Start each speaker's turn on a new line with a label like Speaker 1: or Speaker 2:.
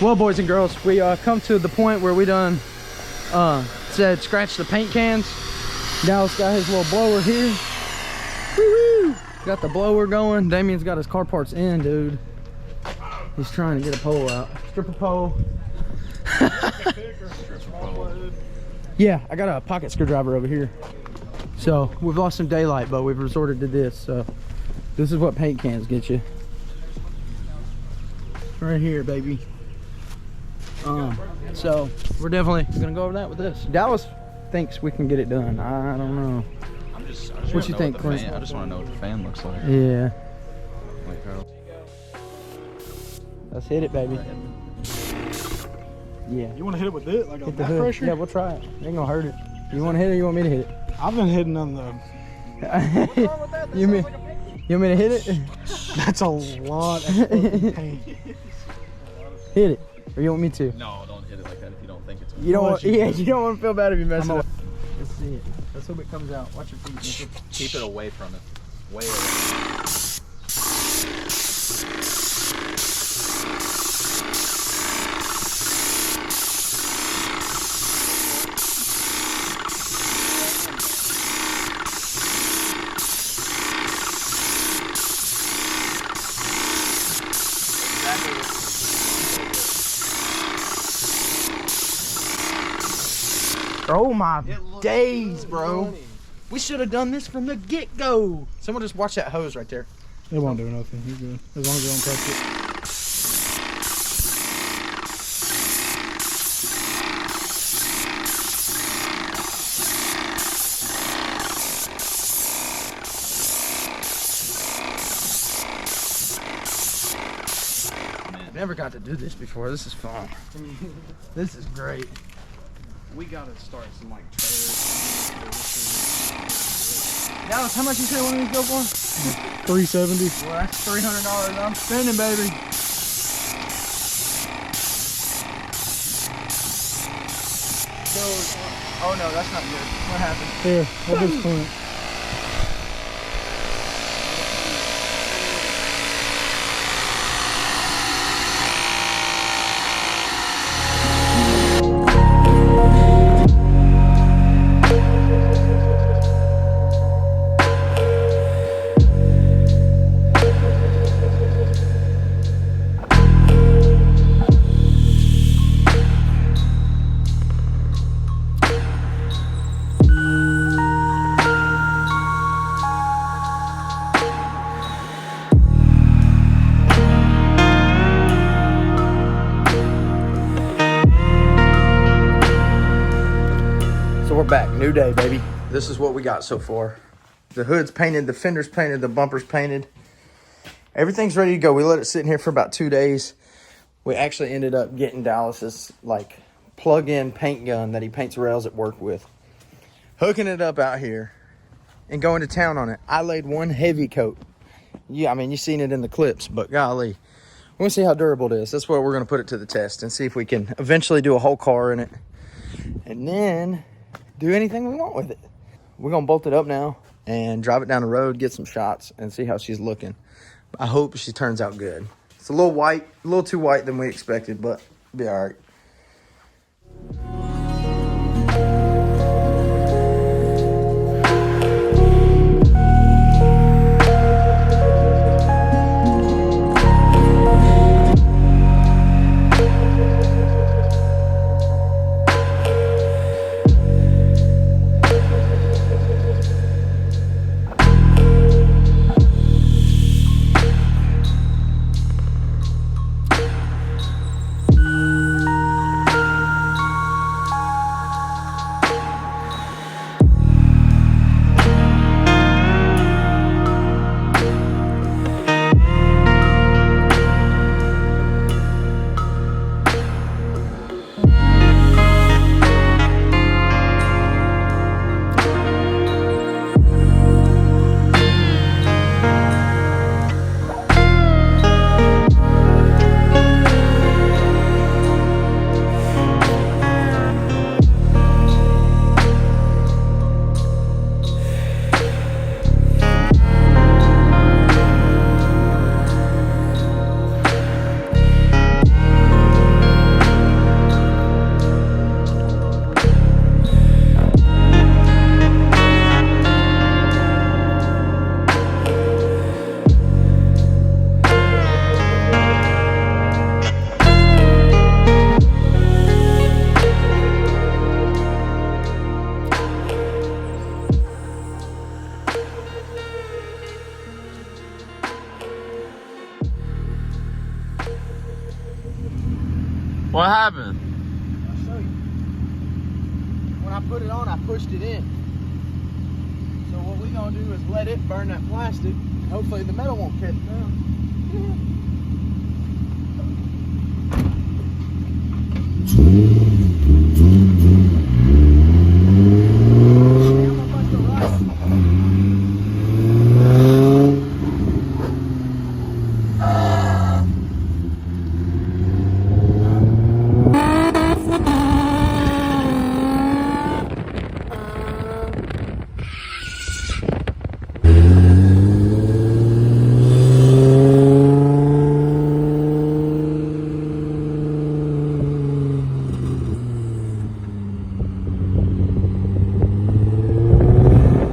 Speaker 1: Well, boys and girls, we come to the point where we done said scratch the paint cans. Dallas got his little blower here. Woo-woo! Got the blower going. Damien's got his car parts in, dude. He's trying to get a pole out. Stripper pole. Yeah, I got a pocket screwdriver over here. So we've lost some daylight, but we've resorted to this. So this is what paint cans get you. Right here, baby. So we're definitely gonna go over that with this. Dallas thinks we can get it done. I don't know. What you think, Clint?
Speaker 2: I just want to know what the fan looks like.
Speaker 1: Yeah. Let's hit it, baby. Yeah.
Speaker 3: You want to hit it with it? Like a
Speaker 1: Hit the
Speaker 3: back
Speaker 1: hood.
Speaker 3: pressure?
Speaker 1: Yeah, we'll try it. Ain't gonna hurt it. You want to hit it or you want me to hit it?
Speaker 3: I've been hitting on the...
Speaker 1: You want me to hit it?
Speaker 3: That's a lot of fucking paint.
Speaker 1: Hit it. Or you want me to?
Speaker 2: No, don't hit it like that if you don't think it's.
Speaker 1: You don't want, yeah, you don't want to feel bad if you mess it up. Let's see it. Let's hope it comes out. Watch your feet.
Speaker 2: Keep it away from it. Way away.
Speaker 1: Oh my days, bro. We should have done this from the get-go. Someone just watch that hose right there.
Speaker 3: It won't do nothing. You're good. As long as you don't touch it.
Speaker 1: Never got to do this before. This is fun. This is great.
Speaker 3: We gotta start some like trailers.
Speaker 1: Dallas, how much you say one of these go for?
Speaker 3: $370.
Speaker 1: Well, that's $300 I'm spending, baby. Oh no, that's not good. What happened?
Speaker 3: Here, what is Clint?
Speaker 1: We're back, new day, baby. This is what we got so far. The hood's painted, the fender's painted, the bumper's painted. Everything's ready to go. We let it sit in here for about 2 days. We actually ended up getting Dallas's like plug-in paint gun that he paints rails at work with. Hooking it up out here and going to town on it. I laid one heavy coat. Yeah, I mean, you've seen it in the clips, but golly. We're gonna see how durable it is. That's where we're gonna put it to the test and see if we can eventually do a whole car in it. And then do anything we want with it. We're gonna bolt it up now and drive it down the road, get some shots, and see how she's looking. I hope she turns out good. It's a little white, a little too white than we expected, but it'll be all right.
Speaker 4: What happened?
Speaker 1: I'll show you. When I put it on, I pushed it in. So what we're gonna do is let it burn that plastic. Hopefully the metal won't catch down.